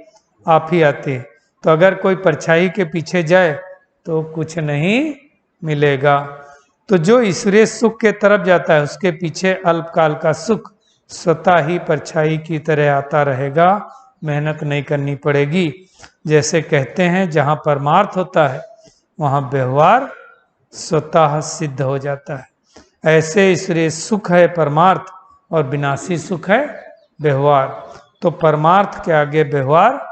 आप ही आती है। तो अगर कोई परछाई के पीछे जाए तो कुछ नहीं मिलेगा। तो जो ईश्वरीय सुख के तरफ जाता है उसके पीछे अल्पकाल का सुख स्वतः ही परछाई की तरह आता रहेगा, मेहनत नहीं करनी पड़ेगी। जैसे कहते हैं जहाँ परमार्थ होता है वहाँ व्यवहार स्वतः सिद्ध हो जाता है। ऐसे ईश्वरीय सुख है परमार्थ और विनाशी सुख है व्यवहार। तो परमार्थ के आगे व्यवहार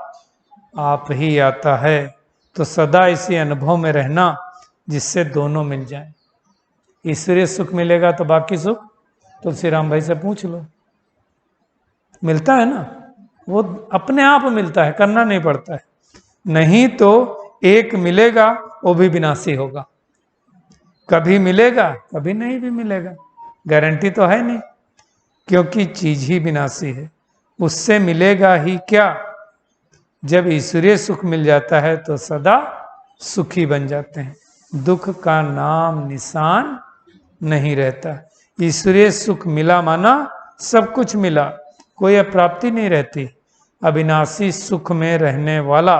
आप ही आता है। तो सदा इसी अनुभव में रहना जिससे दोनों मिल जाए। ईश्वरीय सुख मिलेगा तो बाकी सुख तुलसी राम भाई से पूछ लो, मिलता है ना, वो अपने आप मिलता है, करना नहीं पड़ता है। नहीं तो एक मिलेगा वो भी विनाशी होगा, कभी मिलेगा कभी नहीं भी मिलेगा, गारंटी तो है नहीं, क्योंकि चीज ही विनाशी है। उससे मिलेगा ही क्या जब ईश्वरीय सुख मिल जाता है तो सदा सुखी बन जाते हैं, दुख का नाम निशान नहीं रहता। ईश्वरीय सुख मिला माना सब कुछ मिला, कोई अप्राप्ति नहीं रहती। अविनाशी सुख में रहने वाला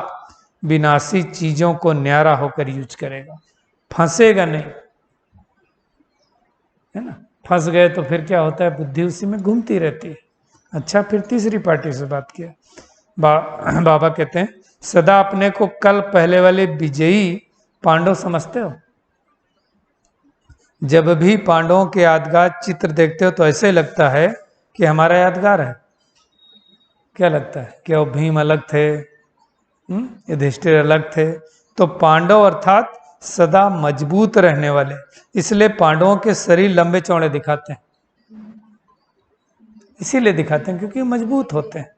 विनाशी चीजों को न्यारा होकर यूज करेगा, फंसेगा नहीं, है ना। फंस गए तो फिर क्या होता है, बुद्धि उसी में घूमती रहती है। अच्छा, फिर तीसरी पार्टी से बात किया। बाबा कहते हैं सदा अपने को कल पहले वाले विजयी पांडव समझते हो। जब भी पांडवों के यादगार चित्र देखते हो तो ऐसे लगता है कि हमारा यादगार है। क्या लगता है, क्या वो भीम अलग थे, युधिष्ठिर अलग थे? तो पांडव अर्थात सदा मजबूत रहने वाले, इसलिए पांडवों के शरीर लंबे चौड़े दिखाते हैं, इसीलिए दिखाते हैं क्योंकि मजबूत होते हैं,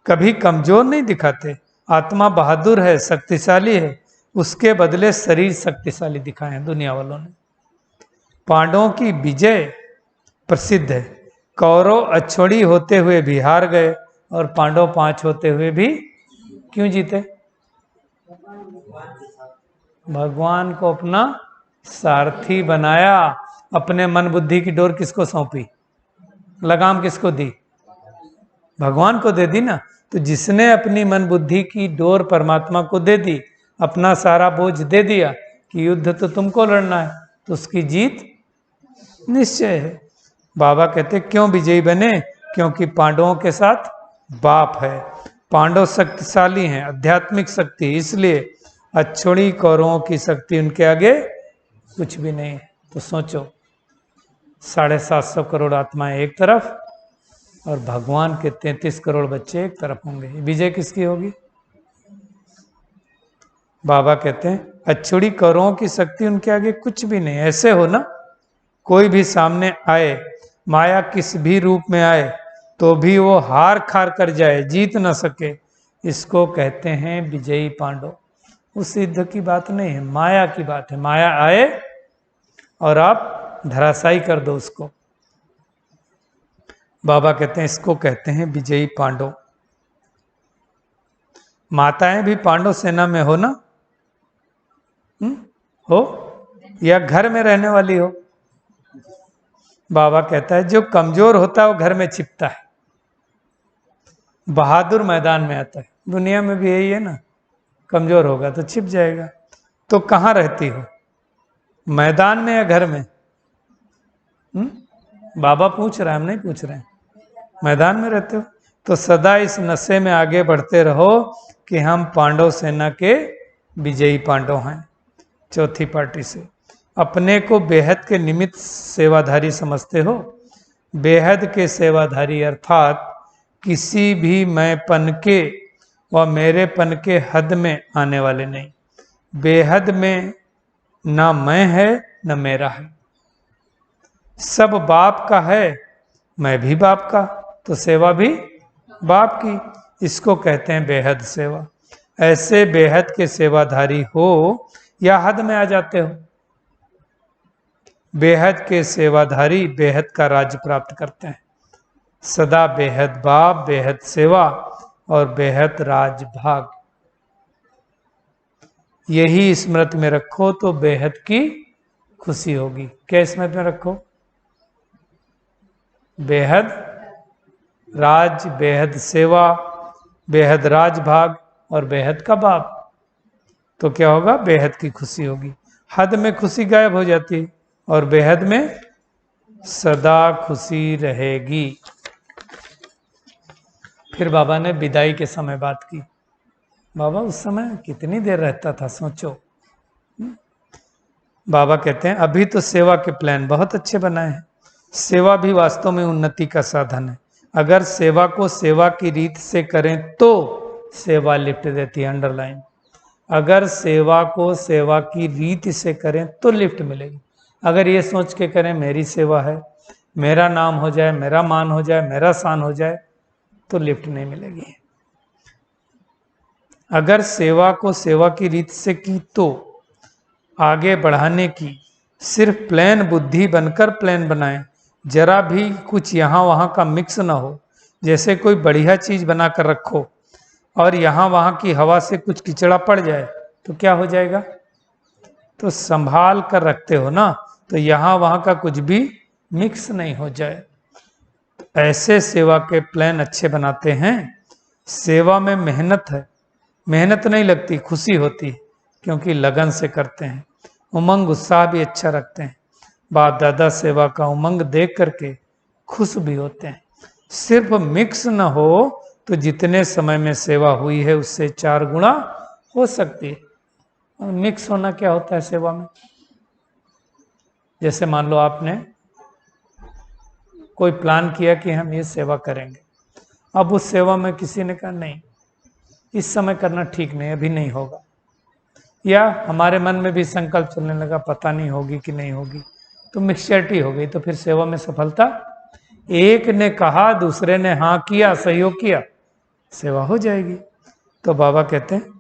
कभी कमजोर नहीं दिखाते। आत्मा बहादुर है, शक्तिशाली है, उसके बदले शरीर शक्तिशाली दिखाए हैं दुनिया वालों ने। पांडवों की विजय प्रसिद्ध है, कौरव अछोड़ी होते हुए भी हार गए और पांडव 5 होते हुए भी क्यों जीते? भगवान को अपना सारथी बनाया, अपने मन बुद्धि की डोर किसको सौंपी, लगाम किसको दी? भगवान को दे दी ना। तो जिसने अपनी मन बुद्धि की डोर परमात्मा को दे दी, अपना सारा बोझ दे दिया कि युद्ध तो तुमको लड़ना है, तो उसकी जीत निश्चय है। बाबा कहते क्यों विजयी बने? क्योंकि पांडवों के साथ बाप है, पांडव शक्तिशाली हैं, आध्यात्मिक शक्ति, इसलिए अछोड़ी कौरवों की शक्ति उनके आगे कुछ भी नहीं है। तो सोचो 750 करोड़ आत्माएं एक तरफ और भगवान के 33 करोड़ बच्चे एक तरफ होंगे, विजय किसकी होगी? बाबा कहते हैं अछोड़ी कौरवों की शक्ति उनके आगे कुछ भी नहीं। ऐसे हो ना, कोई भी सामने आए, माया किस भी रूप में आए, तो भी वो हार खार कर जाए, जीत न सके, इसको कहते हैं विजयी पांडव। उस युद्ध की बात नहीं है, माया की बात है। माया आए और आप धराशायी कर दो उसको। बाबा कहते हैं इसको कहते हैं विजयी पांडव। माताएं भी पांडव सेना में हो ना, हो या घर में रहने वाली हो? बाबा कहता है जो कमजोर होता है वो घर में छिपता है, बहादुर मैदान में आता है। दुनिया में भी यही है ना, कमजोर होगा तो छिप जाएगा। तो कहाँ रहती हो, मैदान में या घर में? बाबा पूछ रहा है, हम नहीं पूछ रहे हैं। मैदान में रहते हो तो सदा इस नशे में आगे बढ़ते रहो कि हम पांडव सेना के विजयी पांडव हैं। चौथी पार्टी से अपने को बेहद के निमित्त सेवाधारी समझते हो। बेहद के सेवाधारी अर्थात किसी भी मैंपन के व मेरेपन के हद में आने वाले नहीं। बेहद में ना मैं है न मेरा है, सब बाप का है, मैं भी बाप का, तो सेवा भी बाप की, इसको कहते हैं बेहद सेवा। ऐसे बेहद के सेवाधारी हो या हद में आ जाते हो। बेहद के सेवाधारी बेहद का राज्य प्राप्त करते हैं। सदा बेहद बाप, बेहद सेवा और बेहद राज भाग, यही स्मृति में रखो तो बेहद की खुशी होगी। क्या स्मृति में रखो? बेहद राज, बेहद सेवा, बेहद राज भाग और बेहद का बाप। तो क्या होगा? बेहद की खुशी होगी। हद में खुशी गायब हो जाती है और बेहद में सदा खुशी रहेगी। फिर बाबा ने विदाई के समय बात की। बाबा उस समय कितनी देर रहता था, सोचो। बाबा कहते हैं अभी तो सेवा के प्लान बहुत अच्छे बनाए हैं। सेवा भी वास्तव में उन्नति का साधन है। अगर सेवा को सेवा की रीत से करें तो सेवा लिफ्ट देती है, अंडरलाइन। अगर सेवा को सेवा की रीत से करें तो लिफ्ट मिलेगी। अगर ये सोच के करें मेरी सेवा है, मेरा नाम हो जाए, मेरा मान हो जाए, मेरा शान हो जाए, तो लिफ्ट नहीं मिलेगी। अगर सेवा को सेवा की रीत से की तो आगे बढ़ाने की सिर्फ प्लेन बुद्धि बनकर प्लेन बनाएं, जरा भी कुछ यहाँ वहाँ का मिक्स ना हो। जैसे कोई बढ़िया चीज बनाकर रखो, और यहाँ वहाँ की हवा से कुछ कीचड़ा पड़ जाए तो क्या हो जाएगा? तो संभाल कर रखते हो ना, तो यहाँ वहाँ का कुछ भी मिक्स नहीं हो जाए। ऐसे सेवा के प्लान अच्छे बनाते हैं। सेवा में मेहनत है, मेहनत नहीं लगती, खुशी होती है, क्योंकि लगन से करते हैं। उमंग उत्साह भी अच्छा रखते हैं। बाप दादा सेवा का उमंग देख करके खुश भी होते हैं। सिर्फ मिक्स न हो तो जितने समय में सेवा हुई है उससे 4 गुना हो सकती है। और मिक्स होना क्या होता है सेवा में? जैसे मान लो आपने कोई प्लान किया कि हम ये सेवा करेंगे, अब उस सेवा में किसी ने कहा नहीं, इस समय करना ठीक नहीं, अभी नहीं होगा, या हमारे मन में भी संकल्प चलने लगा पता नहीं होगी कि नहीं होगी, तो मिक्सचरिटी हो गई, तो फिर सेवा में सफलता, एक ने कहा दूसरे ने हाँ किया, सहयोग किया, सेवा हो जाएगी। तो बाबा कहते हैं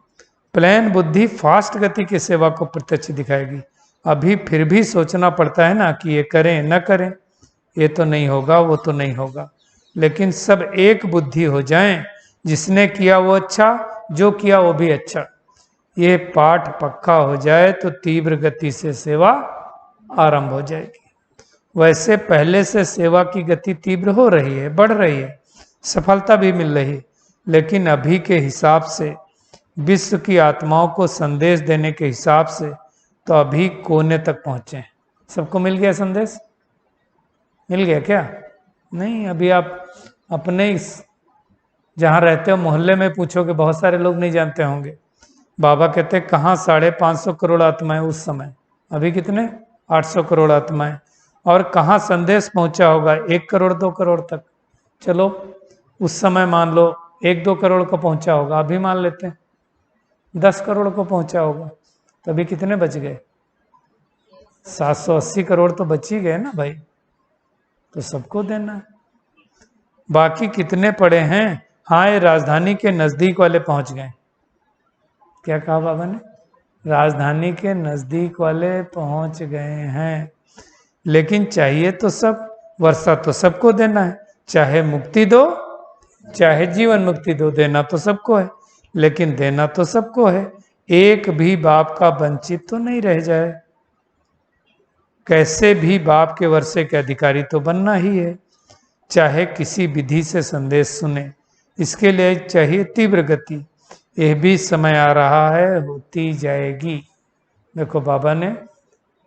प्लान बुद्धि फास्ट गति की सेवा को प्रत्यक्ष दिखाएगी। अभी फिर भी सोचना पड़ता है ना कि ये करें न करें, ये तो नहीं होगा, वो तो नहीं होगा, लेकिन सब एक बुद्धि हो जाएं, जिसने किया वो अच्छा, जो किया वो भी अच्छा, ये पाठ पक्का हो जाए तो तीव्र गति से सेवा आरंभ हो जाएगी। वैसे पहले से सेवा की गति तीव्र हो रही है, बढ़ रही है, सफलता भी मिल रही है, लेकिन अभी के हिसाब से, विश्व की आत्माओं को संदेश देने के हिसाब से, तो अभी कोने तक पहुंचे हैं। सबको मिल गया संदेश? मिल गया क्या? नहीं, अभी आप अपने जहाँ रहते हो मोहल्ले में पूछोगे, बहुत सारे लोग नहीं जानते होंगे। बाबा कहते कहाँ 550 करोड़ आत्माएं उस समय, अभी कितने 800 करोड़ आत्माएं, और कहाँ संदेश पहुंचा होगा 1 करोड़ 2 करोड़ तक। चलो उस समय मान लो 1-2 करोड़ को पहुंचा होगा, अभी मान लेते हैं 10 करोड़ को पहुंचा होगा, तो अभी कितने बच गए? 780 करोड़ तो बच ही गए ना भाई, तो सबको देना है। बाकी कितने पड़े हैं? हाँ, ये राजधानी के नजदीक वाले पहुंच गए। क्या कहा बाबा ने? राजधानी के नजदीक वाले पहुंच गए हैं, लेकिन चाहिए तो सब, वर्षा तो सबको देना है, चाहे मुक्ति दो चाहे जीवन मुक्ति दो, देना तो सबको है, लेकिन देना तो सबको है, एक भी बाप का वंचित तो नहीं रह जाए। कैसे भी बाप के वर्षे के अधिकारी तो बनना ही है, चाहे किसी विधि से संदेश सुने, इसके लिए चाहिए तीव्र गति। यह भी समय आ रहा है, होती जाएगी। देखो बाबा ने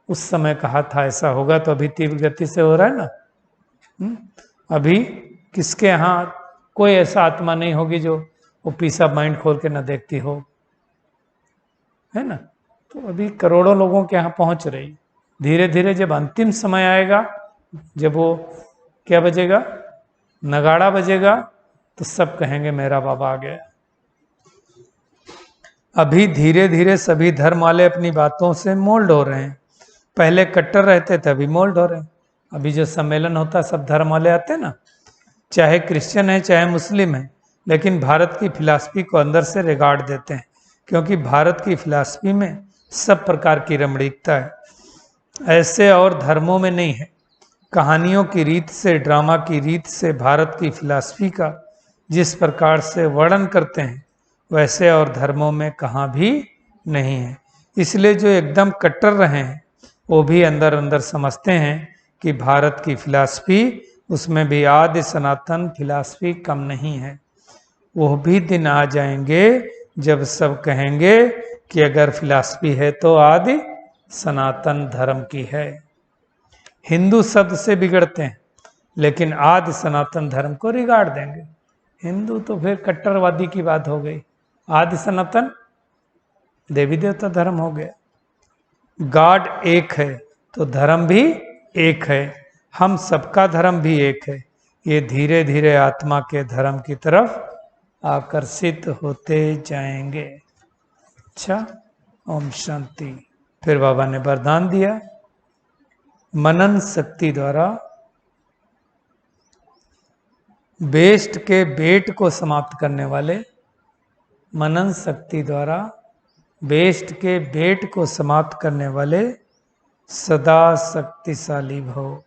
उस समय कहा था ऐसा होगा, तो अभी तीव्र गति से हो रहा है ना। अभी किसके यहाँ कोई ऐसा आत्मा नहीं होगी जो वो पीस ऑफ माइंड खोल के ना देखती हो, है ना। तो अभी करोड़ों लोगों के यहाँ पहुंच रही। धीरे धीरे जब अंतिम समय आएगा, जब वो क्या बजेगा, नगाड़ा बजेगा, तो सब कहेंगे मेरा बाबा आ गया। अभी धीरे धीरे सभी धर्म वाले अपनी बातों से मोल्ड हो रहे हैं। पहले कट्टर रहते थे, अभी मोल्ड हो रहे हैं। अभी जो सम्मेलन होता है सब धर्म वाले आते हैं ना, चाहे क्रिश्चियन है चाहे मुस्लिम है, लेकिन भारत की फिलॉसफी को अंदर से रिगार्ड देते हैं, क्योंकि भारत की फिलॉसफी में सब प्रकार की रमणीकता है, ऐसे और धर्मों में नहीं है। कहानियों की रीत से, ड्रामा की रीत से भारत की फिलॉसफी का जिस प्रकार से वर्णन करते हैं, वैसे और धर्मों में कहाँ भी नहीं है। इसलिए जो एकदम कट्टर रहे हैं वो भी अंदर अंदर समझते हैं कि भारत की फिलॉसफी, उसमें भी आदि सनातन फिलॉसफी कम नहीं है। वो भी दिन आ जाएंगे जब सब कहेंगे कि अगर फिलॉसफी है तो आदि सनातन धर्म की है। हिंदू शब्द से बिगड़ते हैं, लेकिन आदि सनातन धर्म को रिगार्ड देंगे। हिंदू तो फिर कट्टरवादी की बात हो गई, आदि सनातन देवी देवता धर्म हो गया। गॉड एक है तो धर्म भी एक है, हम सबका धर्म भी एक है। ये धीरे धीरे आत्मा के धर्म की तरफ आकर्षित होते जाएंगे। अच्छा, ओम शांति। फिर बाबा ने वरदान दिया, मनन शक्ति द्वारा बेस्ट के बेट को समाप्त करने वाले, मनन शक्ति द्वारा बेस्ट के बेट को समाप्त करने वाले सदा शक्तिशाली भव।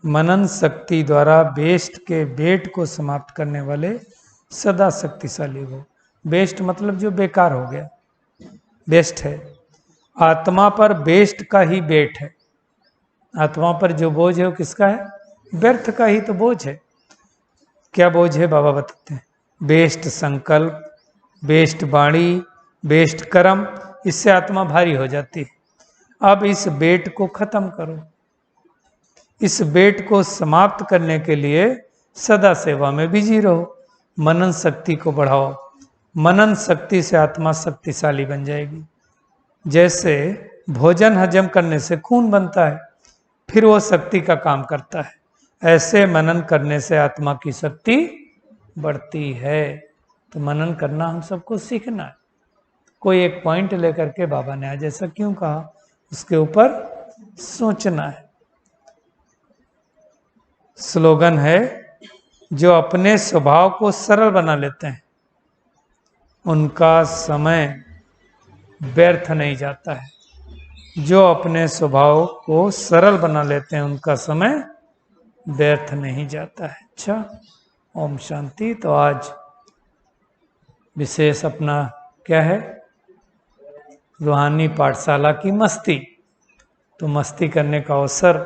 मनन शक्ति द्वारा बेस्ट के बेट को समाप्त करने वाले सदा शक्तिशाली हो। बेस्ट मतलब जो बेकार हो गया, बेस्ट है। आत्मा पर बेस्ट का ही बेट है। आत्मा पर जो बोझ है वो किसका है? व्यर्थ का ही तो बोझ है। क्या बोझ है बाबा बताते हैं? बेस्ट संकल्प, बेस्ट वाणी, बेस्ट कर्म, इससे आत्मा भारी हो जाती है। अब इस बेट को खत्म करो। इस बेट को समाप्त करने के लिए सदा सेवा में बिजी रहो, मनन शक्ति को बढ़ाओ। मनन शक्ति से आत्मा शक्तिशाली बन जाएगी। जैसे भोजन हजम करने से खून बनता है, फिर वो शक्ति का काम करता है, ऐसे मनन करने से आत्मा की शक्ति बढ़ती है। तो मनन करना हम सबको सीखना है। कोई एक पॉइंट लेकर के बाबा ने आज ऐसा क्यों कहा, उसके ऊपर सोचना है। स्लोगन है, जो अपने स्वभाव को सरल बना लेते हैं उनका समय व्यर्थ नहीं जाता है। जो अपने स्वभाव को सरल बना लेते हैं उनका समय व्यर्थ नहीं जाता है। अच्छा, ओम शांति। तो आज विशेष अपना क्या है? रूहानी पाठशाला की मस्ती। तो मस्ती करने का अवसर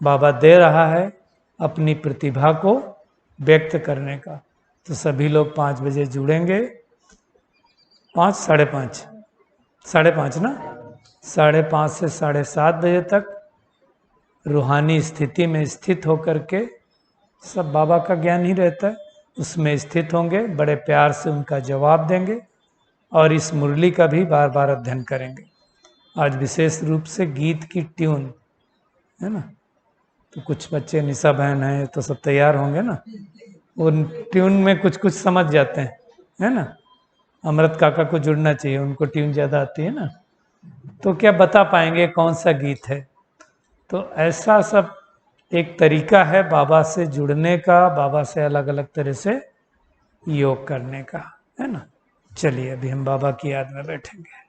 बाबा दे रहा है, अपनी प्रतिभा को व्यक्त करने का। तो सभी लोग 5 बजे जुड़ेंगे। 5, 5:30, 5:30 ना, 5:30 से 7:30 बजे तक रूहानी स्थिति में स्थित होकर के, सब बाबा का ज्ञान ही रहता है, उसमें स्थित होंगे, बड़े प्यार से उनका जवाब देंगे और इस मुरली का भी बार बार अध्ययन करेंगे। आज विशेष रूप से गीत की ट्यून है ना, तो कुछ बच्चे निशा बहन हैं तो सब तैयार होंगे ना, उन ट्यून में कुछ कुछ समझ जाते हैं, है ना। अमृत काका को जुड़ना चाहिए, उनको ट्यून ज़्यादा आती है ना, तो क्या बता पाएंगे कौन सा गीत है। तो ऐसा सब एक तरीका है बाबा से जुड़ने का, बाबा से अलग अलग तरह से योग करने का, है ना। चलिए अभी हम बाबा की याद में बैठेंगे।